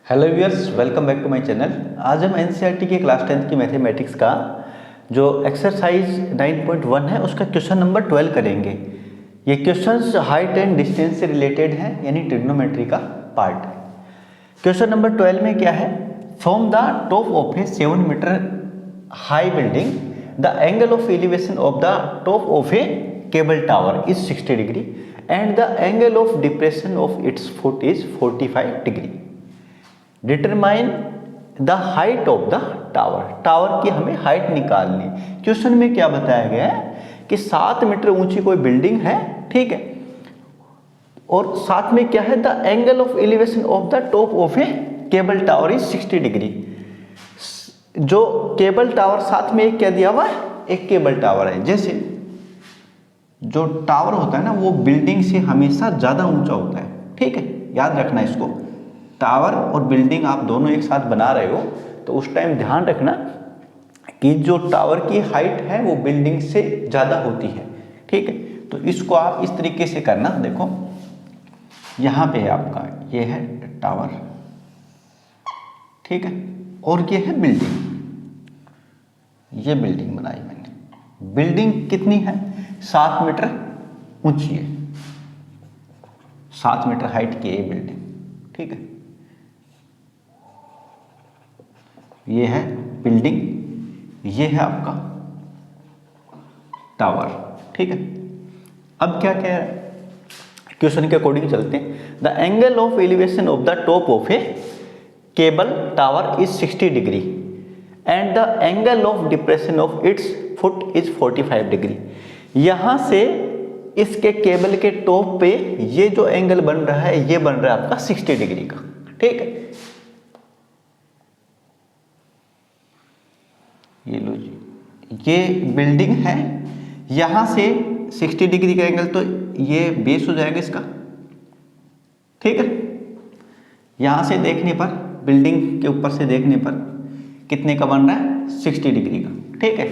Hello viewers, welcome back to my channel. आज हम NCERT के क्लास 10th की मैथमेटिक्स का जो एक्सरसाइज 9.1 है उसका क्वेश्चन नंबर 12 करेंगे। ये क्वेश्चंस हाइट एंड डिस्टेंस से रिलेटेड है, यानी ट्रिग्नोमेट्री का पार्ट है। क्वेश्चन नंबर 12 में क्या है? From the top of a 7 metre high building the angle of elevation of the top of a cable tower is 60 degree and the angle of depression of its foot is 45 degree. Determine the height of the tower. Tower की हमें height निकालनी। Question में क्या बताया गया है कि 7 metre ऊंची कोई बिल्डिंग है, ठीक है, और साथ में क्या है? The angle of elevation of the top of a cable tower is 60 degree. जो केबल टावर साथ में एक क्या दिया हुआ है? एक केबल टावर है। जैसे जो टावर होता है ना, वो बिल्डिंग से हमेशा ज्यादा ऊंचा होता है, ठीक है, याद रखना इसको। टावर और बिल्डिंग आप दोनों एक साथ बना रहे हो तो उस टाइम ध्यान रखना कि जो टावर की हाइट है वो बिल्डिंग से ज़्यादा होती है, ठीक है। तो इसको आप इस तरीके से करना। देखो यहाँ पे है आपका, ये है टावर, ठीक है, और ये है बिल्डिंग। ये बिल्डिंग बनाई मैंने। बिल्डिंग कितनी है? 7 मीटर ऊंची है, 7 मीटर हाइट की है बिल्डिंग, ठीक है। ये है बिल्डिंग, ये है आपका टावर, ठीक है। अब क्या कह रहा है? क्वेश्चन के अकॉर्डिंग चलते हैं। The angle of elevation of the top of a cable tower is 60 degree and the angle of depression of its foot is 45 degree. यहां से इसके केबल के टॉप पे ये जो एंगल बन रहा है, ये बन रहा है आपका 60 डिग्री का, ठीक है। ये लो जी, ये बिल्डिंग है, यहां से 60 डिग्री का एंगल, तो ये बेस हो जाएगा इसका, ठीक है। यहां से देखने पर, बिल्डिंग के ऊपर से देखने पर कितने का बन रहा है? 60 डिग्री का, ठीक है।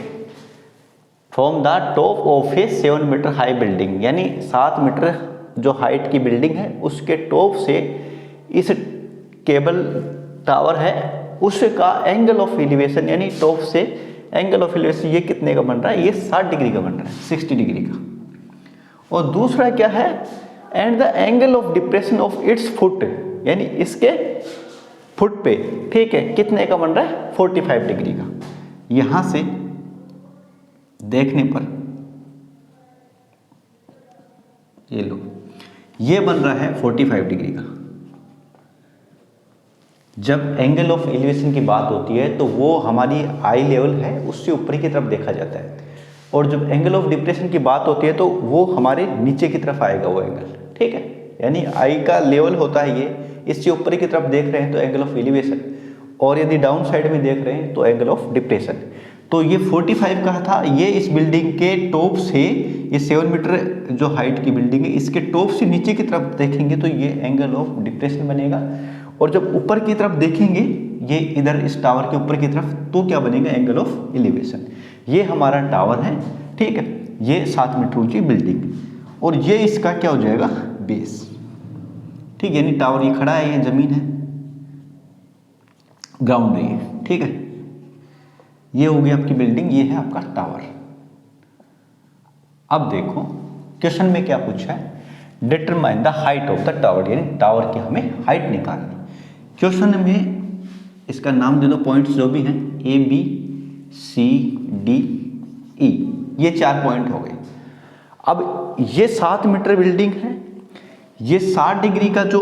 From the top of a 7 metre high building, यानी 7 मीटर जो हाइट की बिल्डिंग है उसके टॉप से इस केबल टावर है उसका एंगल ऑफ एलिवेशन, यानी टॉप से एंगल ऑफ एलिवेशन ये कितने का बन रहा है? ये 60 डिग्री का बन रहा है, 60 डिग्री का। और दूसरा क्या है? And the angle of depression of its foot, यानी इसके फुट पे, ठीक है, कितने का बन रहा है? 45 डिग्री का। यहां से देखने पर ये लो, ये बन रहा है 45 डिग्री का। जब एंगल ऑफ एलिवेशन की बात होती है तो वो हमारी आई लेवल है उससे ऊपर की तरफ देखा जाता है, और जब एंगल ऑफ डिप्रेशन की बात होती है तो वो हमारे नीचे की तरफ आएगा वो एंगल, ठीक है। यानी आई का लेवल होता है ये, इससे ऊपर की तरफ देख रहे हैं तो एंगल ऑफ एलिवेशन, और यदि डाउन साइड में देख रहे हैं तो एंगल ऑफ डिप्रेशन। तो ये 45 का था, ये इस बिल्डिंग के टॉप से, ये 7 मीटर जो हाइट की बिल्डिंग है इसके टॉप से नीचे की तरफ देखेंगे तो ये एंगल ऑफ डिप्रेशन बनेगा, और जब ऊपर की तरफ देखेंगे ये इधर इस टावर के ऊपर की तरफ तो क्या बनेगा? Angle of elevation. ये हमारा टावर है, ठीक है, ये 7 मीटर ऊंची बिल्डिंग, और ये इसका क्या हो जाएगा? बेस, ठीक है। यानी टावर ये खड़ा है, ये जमीन है, ग्राउंड है ये, ठीक है। ये हो गई आपकी बिल्डिंग, ये है आपका टावर। अब देखो क्वेश्चन में क्या पूछा है? Determine the height of the tower, यानी टावर की हमें हाइट निकालनी। क्वेश्चन में इसका नाम दे दो, पॉइंट्स जो भी हैं, A B C D E, ये 4 पॉइंट हो गए। अब ये 7 मीटर बिल्डिंग है, ये 60 डिग्री का जो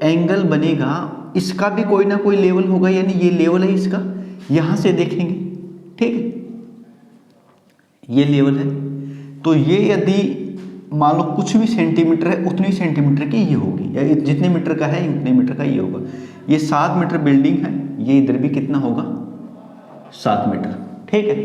एंगल बनेगा इसका भी कोई ना कोई लेवल होगा, यानी ये लेवल है इसका, यहां से देखेंगे, ठीक है, ये लेवल है। तो ये यदि मान लो कुछ भी सेंटीमीटर है, उतनी सेंटीमीटर की ये होगी, या जितने मीटर का है उतने मीटर का ये होगा। ये 7 मीटर बिल्डिंग है, ये इधर भी कितना होगा? 7 मीटर, ठीक है।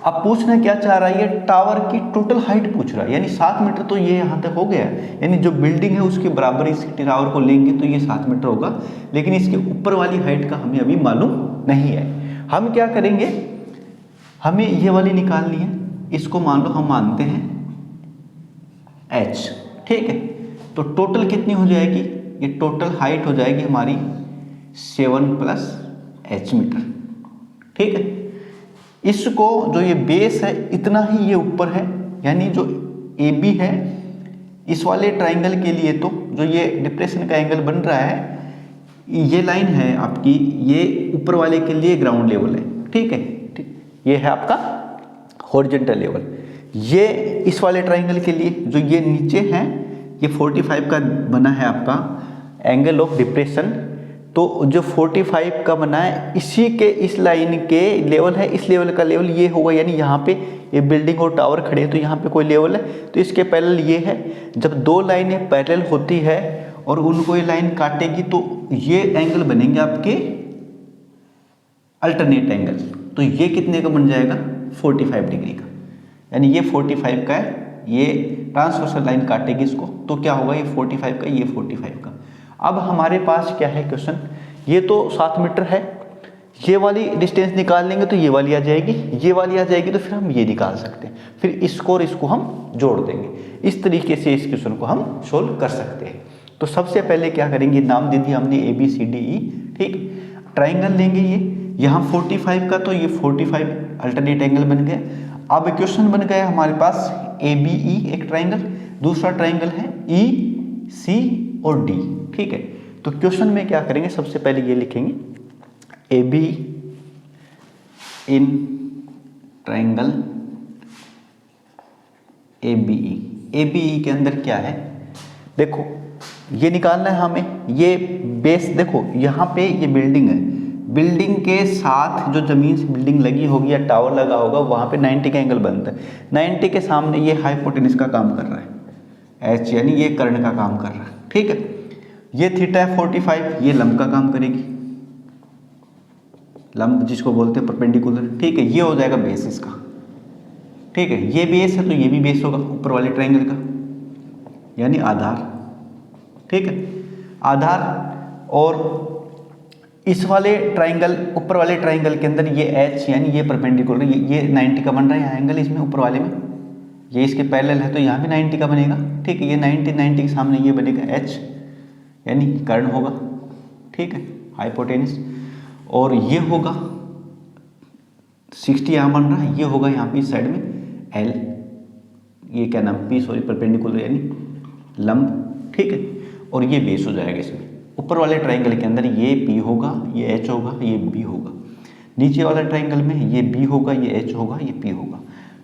अब पूछना क्या चाह रहा है? ये टावर की टोटल हाइट पूछ रहा है, यानी 7 मीटर तो ये यहाँ तक हो गया, यानी जो बिल्डिंग है उसके बराबर इस टावर को लेंगे तो ये 7 मीटर होगा, लेकिन इसके ऊपर वाली हाइट का हमें अभी मालूम नहीं है। हम क्या करेंगे? हमें ये वाली निकालनी है, इसको मान लो हम मानते हैं h, ठीक है। तो टोटल कितनी हो जाएगी? ये टोटल हाइट हो जाएगी हमारी 7 प्लस h मीटर। ठीक है, इसको जो ये बेस है इतना ही ये ऊपर है, यानी जो ए बी है इस वाले ट्राइंगल के लिए, तो जो ये डिप्रेशन का एंगल बन रहा है, ये लाइन है आपकी, ये ऊपर वाले के लिए ग्राउंड लेवल है। ठीक है, ठीक, ये है आपका हॉरिजॉन्टल लेवल। ये इस वाले ट्राइंगल के लिए जो ये नीचे है, ये 45 का बना है आपका एंगल ऑफ डिप्रेशन। तो जो 45 का बना है, इसी के इस लाइन के लेवल है, इस लेवल का लेवल ये होगा, यानी यहाँ पे ये बिल्डिंग और टावर खड़े हैं तो यहाँ पे कोई लेवल है, तो इसके पैरेलल ये है। जब दो लाइनें पैरेलल होती है और उनको ये लाइन काटेगी तो ये एंगल बनेंगे आपके अल्टरनेट एंगल। तो ये कितने का बन जाएगा? 45 डिग्री का, यानी ये 45 का है, ये ट्रांसवर्सल लाइन काटेगी इसको, तो क्या होगा? ये 45 का, ये 45 का। अब हमारे पास क्या है क्वेश्चन, ये तो 7 मीटर है, ये वाली डिस्टेंस निकाल लेंगे तो ये वाली आ जाएगी, ये वाली आ जाएगी, तो फिर हम ये निकाल सकते हैं, फिर इसको और इसको हम जोड़ देंगे। इस तरीके से इस क्वेश्चन को हम सोल्व कर सकते हैं। तो सबसे पहले क्या करेंगे, नाम दे दिया हमने A B C D E. ठीक, ट्राइंगल लेंगे, ये यहाँ 45 का, तो ये 45 अल्टरनेट एंगल बन गया। अब क्वेश्चन बन गया हमारे पास ए बी ई एक ट्राइंगल, दूसरा ट्राइंगल है ई सी और डी। ठीक है, तो क्वेश्चन में क्या करेंगे, सबसे पहले ये लिखेंगे A B in triangle A B E. A B E के अंदर क्या है, देखो ये निकालना है हमें। ये बेस देखो, यहाँ पे ये बिल्डिंग है, बिल्डिंग के साथ जो जमीन से बिल्डिंग लगी होगी या टावर लगा होगा, वहाँ पे 90 का एंगल बनता है। 90 के सामने ये हाइपोटेनस का काम कर रहा है, एच, यानी ये कर्ण का काम कर रहा है। ठीक है, ये थीटा है 45, ये लंब का काम करेगी, लंब जिसको बोलते हैं परपेंडिकुलर। ठीक है, ये हो जाएगा बेस इसका। ठीक है, ये बेस है तो ये भी बेस होगा ऊपर वाले ट्राइंगल का, यानी आधार। ठीक है, आधार। और इस वाले ट्राइंगल, ऊपर वाले ट्राइंगल के अंदर ये एच, यानी ये परपेंडिकुलर, ये 90 का बन रहा है यहाँ एंगल, इसमें ऊपर वाले में ये इसके पैरेलल है तो यहाँ भी 90 का बनेगा। ठीक है, ये 90 के सामने ये बनेगा एच, यानी कर्ण होगा। ठीक है, हाइपोटेनस। और ये होगा 60 यहाँ बन रहा है, ये होगा यहाँ पे इस साइड में एल, ये क्या नाम, पी सॉरी, परपेंडिकुलर यानी लंब। ठीक है, और ये बेस हो जाएगा इसमें। ऊपर वाले ट्राइंगल के अंदर ये पी होगा, ये एच होगा, ये बी होगा। नीचे वाले ट्राइंगल में ये बी होगा, ये एच होगा, ये पी होगा।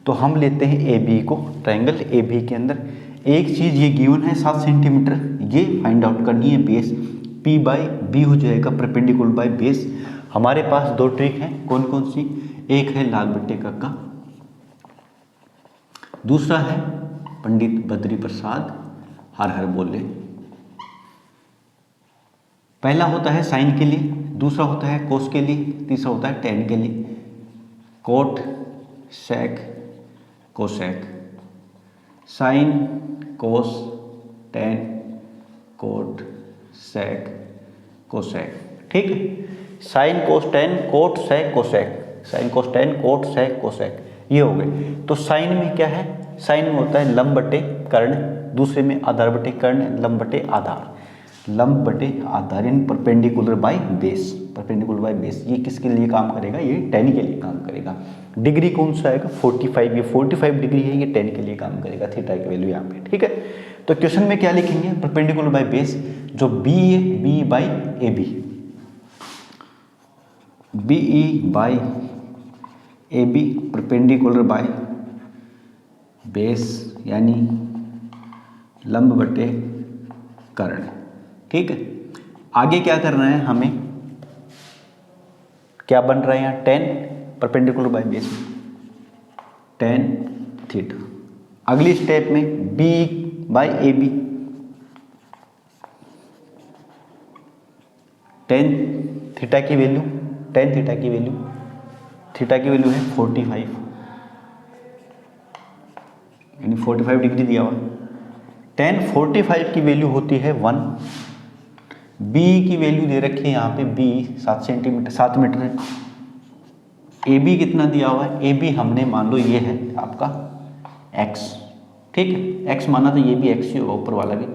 तो हम लेते हैं ए बी को, ट्राइंगल ए बी के अंदर एक चीज़ ये गिवन है 7 सेंटीमीटर, ये फाइंड आउट करनी है। बेस पी बाई बी हो जाएगा परपेंडिकुलर बाई बेस। हमारे पास दो ट्रिक हैं, कौन कौन सी? एक है लाल बट्टे का, दूसरा है पंडित बद्री प्रसाद हर हर बोले। पहला होता है साइन के लिए, दूसरा होता है कोस के लिए, तीसरा होता है टेन के लिए। Cot sec cosec, sine cos tan cot sec cosec. ठीक है, sine cos tan cot sec cosec, sine cos tan cot sec cosec, ये हो गए। तो साइन में क्या है, साइन में होता है लंब बटे कर्ण, दूसरे में आधार बटे कर्ण, लंब बटे आधार, लंब बटे आधार in perpendicular by base, perpendicular by base. ये किसके लिए काम करेगा? ये टेन के लिए काम करेगा। डिग्री कौन सा आएगा? 45, ये 45 डिग्री है, ये टेन के लिए काम करेगा, थीटा की वैल्यू यहाँ पे। ठीक है, तो क्वेश्चन में क्या लिखेंगे? परपेंडिकुलर बाय बेस, जो बी है B by A B, B E by A B perpendicular by base, यानी लंब बटे कर्ण। ठीक है, आगे क्या करना है हमें, क्या बन रहा है यहाँ? Tan perpendicular by base, tan theta. अगली स्टेप में B by A B, tan theta की वैल्यू, टेन थीटा की वैल्यू, थीटा की वैल्यू है 45, यानी 45 डिग्री दिया हुआ। टेन 45 की वैल्यू होती है 1। बी की वैल्यू दे रखी है यहाँ पे, बी 7 सेंटीमीटर 7 मीटर है। ए बी कितना दिया हुआ है? ए बी हमने मान लो ये है आपका x। ठीक है, x माना तो ये भी x ही होगा, ऊपर वाला भी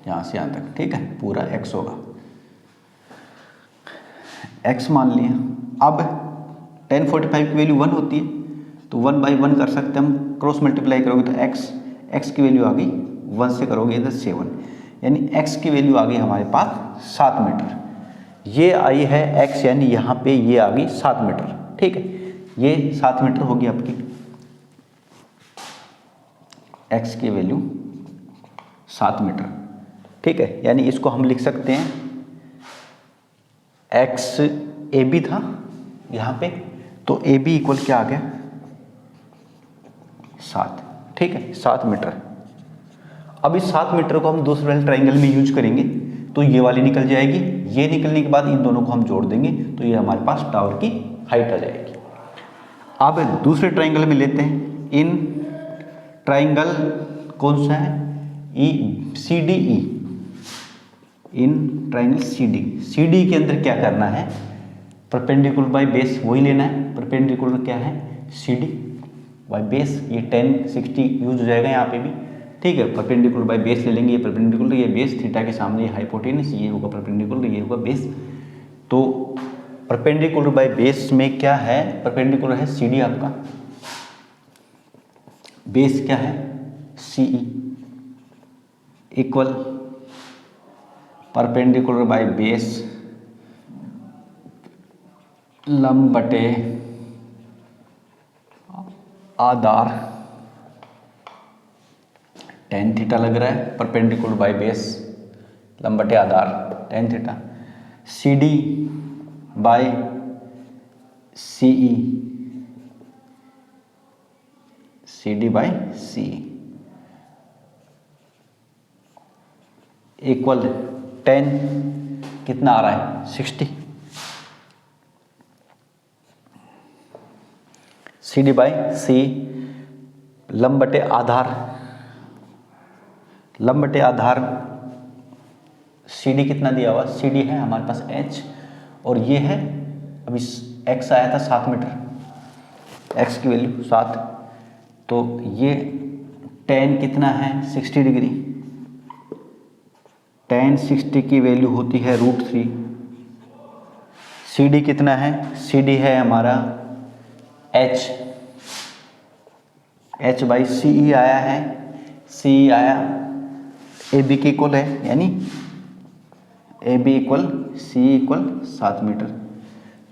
यहाँ से यहाँ तक। ठीक है, पूरा x होगा। x मान लिया। अब tan 45 की वैल्यू 1 होती है तो 1/1 कर सकते हैं हम, क्रॉस मल्टीप्लाई करोगे तो x की वैल्यू आ गई 1 से करोगे इधर 7, यानी x की वैल्यू आ गई हमारे पास 7 मीटर। ये आई है x, यानी यहाँ पे ये आ गई 7 मीटर। ठीक है, ये 7 मीटर होगी आपकी x की वैल्यू 7 मीटर। ठीक है, यानी इसको हम लिख सकते हैं x AB था यहाँ पे, तो AB इक्वल क्या आ गया 7। ठीक है, 7 मीटर। अब इस 7 मीटर को हम दूसरे वाले ट्राइंगल में यूज करेंगे तो ये वाली निकल जाएगी, ये निकलने के बाद इन दोनों को हम जोड़ देंगे तो ये हमारे पास टावर की हाइट आ जाएगी। अब दूसरे ट्राइंगल में लेते हैं, इन ट्राइंगल कौन सा है CDE, इन ट्राइंगल CD के अंदर क्या करना है, परपेंडिकुलर बाय बेस वही लेना है। परपेंडिकुलर क्या है CD बाय बेस, ये tan 60 यूज हो जाएगा यहाँ पे भी। ठीक है, परपेंडिकुलर बाय बेस ले लेंगे, ये परपेंडिकुलर, ये बेस, थीटा के सामने ये हाइपोटेनस, ये होगा परपेंडिकुलर, ये होगा बेस। तो परपेंडिकुलर बाय बेस में क्या है, परपेंडिकुलर है CD आपका, बेस क्या है CE, equal perpendicular by base लंब बटे आधार tan थीटा लग रहा है, परपेंडिकुलर बाय बेस लंब बटे आधार tan theta, CD by CE, CD by CE equal tan कितना आ रहा है 60, CD बाय CE लंब बटे आधार, लंब बटे आधार CD कितना दिया हुआ, CD है हमारे पास H, और ये है अभी x आया था 7 मीटर, x की वैल्यू 7, तो ये tan कितना है 60 डिग्री, tan 60 की वैल्यू होती है √3। CD कितना है, CD है हमारा H बाई CE आया है, CE आया AB के इक्वल है, यानी AB equal CE equal 7 metre,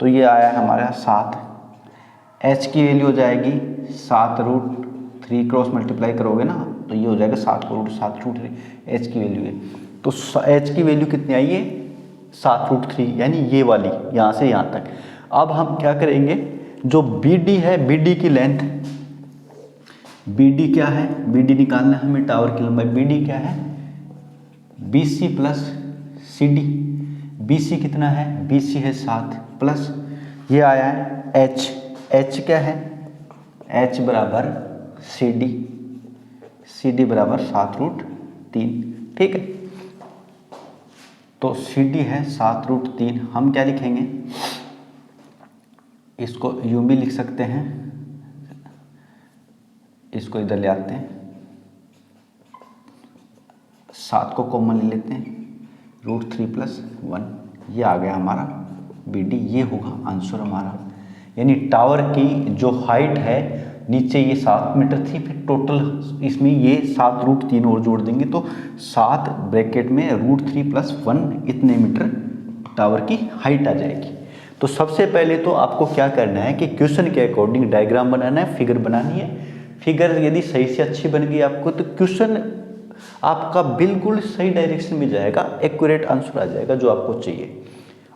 तो ये आया हमारा 7। H की वैल्यू हो जाएगी 7√3, क्रॉस मल्टीप्लाई करोगे ना तो ये हो जाएगा 7√3 H की वैल्यू है। तो H की वैल्यू कितनी आई है 7√3, यानी ये वाली यहाँ से यहाँ तक। अब हम क्या करेंगे, जो BD है, BD की लेंथ, BD क्या है, BD निकालना है हमें, टावर की लंबाई, BD क्या है BC प्लस CD, BC कितना है, BC है 7 प्लस ये आया है H क्या है, H बराबर CD बराबर 7√3। ठीक है, तो CD है 7√3, हम क्या लिखेंगे, इसको यूं भी लिख सकते हैं, इसको इधर ले आते हैं, 7 को कॉमन ले लेते हैं, √3 + 1, ये आ गया हमारा BD, ये होगा आंसर हमारा। यानी टावर की जो हाइट है, नीचे ये 7 मीटर थी, फिर टोटल इसमें ये 7√3 और जोड़ देंगे तो 7 ब्रैकेट में √3 + 1 इतने मीटर टावर की हाइट आ जाएगी। तो सबसे पहले तो आपको क्या करना है कि क्वेश्चन के अकॉर्डिंग डायग्राम बनाना है, फिगर बनानी है। फिगर यदि सही से अच्छी बन गई आपको तो क्वेश्चन आपका बिल्कुल सही डायरेक्शन में जाएगा, एक्यूरेट आंसर आ जाएगा जो आपको चाहिए।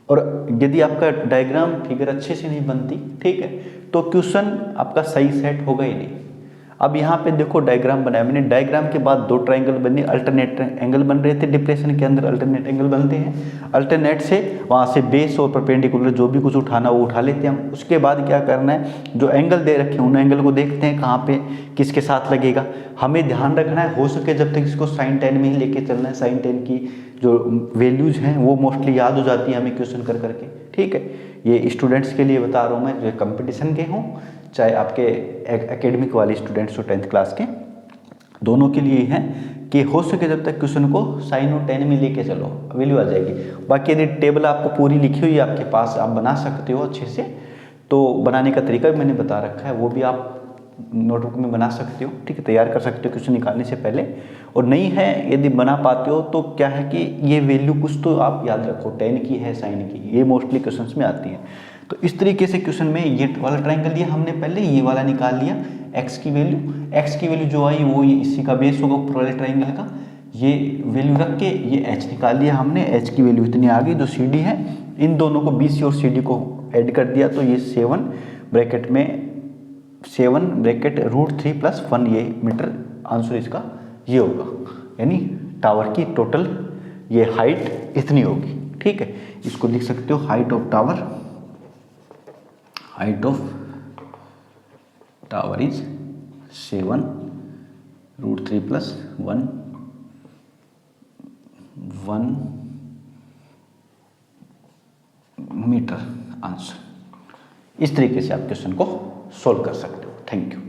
और यदि आपका डायग्राम फिगर अच्छे से नहीं बनती, ठीक है, तो क्वेश्चन आपका सही सेट होगा ही नहीं। अब यहाँ पे देखो डायग्राम बनाया मैंने, डायग्राम के बाद 2 ट्रायंगल बने, अल्टरनेट एंगल बन रहे थे, डिप्रेशन के अंदर अल्टरनेट एंगल बनते हैं, अल्टरनेट से वहाँ से बेस और परपेंडिकुलर जो भी कुछ उठाना वो उठा लेते हैं हम। उसके बाद क्या करना है, जो एंगल दे रखे हैं उन एंगल को देखते हैं कहाँ पे किसके साथ लगेगा। हमें ध्यान रखना है हो सके जब तक इसको sin tan में ही लेके चलना है, sin tan की जो वैल्यूज हैं वो मोस्टली याद हो जाती है हमें क्वेश्चन कर करके। ठीक है, ये स्टूडेंट्स के लिए बता रहा हूँ मैं, जो कंपटीशन के हों चाहे आपके एकेडमिक वाले स्टूडेंट्स हो 10th क्लास के, दोनों के लिए हैं कि हो सके जब तक क्वेश्चन को साइन और टेन में लेके चलो, वैल्यू आ जाएगी। बाकी यदि टेबल आपको पूरी लिखी हुई है आपके पास, आप बना सकते हो अच्छे से, तो बनाने का तरीका भी मैंने बता रखा है, वो भी आप नोटबुक में बना सकते हो, ठीक है, तैयार कर सकते हो क्वेश्चन निकालने से पहले। और नहीं है यदि बना पाते हो तो क्या है कि ये वैल्यू कुछ तो आप याद रखो, टेन की है, साइन की, ये मोस्टली क्वेश्चंस में आती है। तो इस तरीके से क्वेश्चन में ये वाला ट्रायंगल लिया हमने पहले, ये वाला निकाल लिया, एक्स की वैल्यू जो आई वो ये इसी का बेस होगा ऊपर वाले ट्रायंगल का, ये वैल्यू रख के ये एच निकाल लिया हमने, एच की वैल्यू इतनी आ गई। जो सी डी है, इन दोनों को बी सी और सी डी को ऐड कर दिया तो ये 7 ब्रैकेट √3+1 ये मीटर, आंसर इसका ये होगा, यानी टावर की टोटल ये हाइट इतनी होगी, ठीक है। इसको लिख सकते हो height of tower is 7 √3+1 metre answer. इस तरीके से आप क्वेश्चन को सोल्व कर सकते हो। Thank you.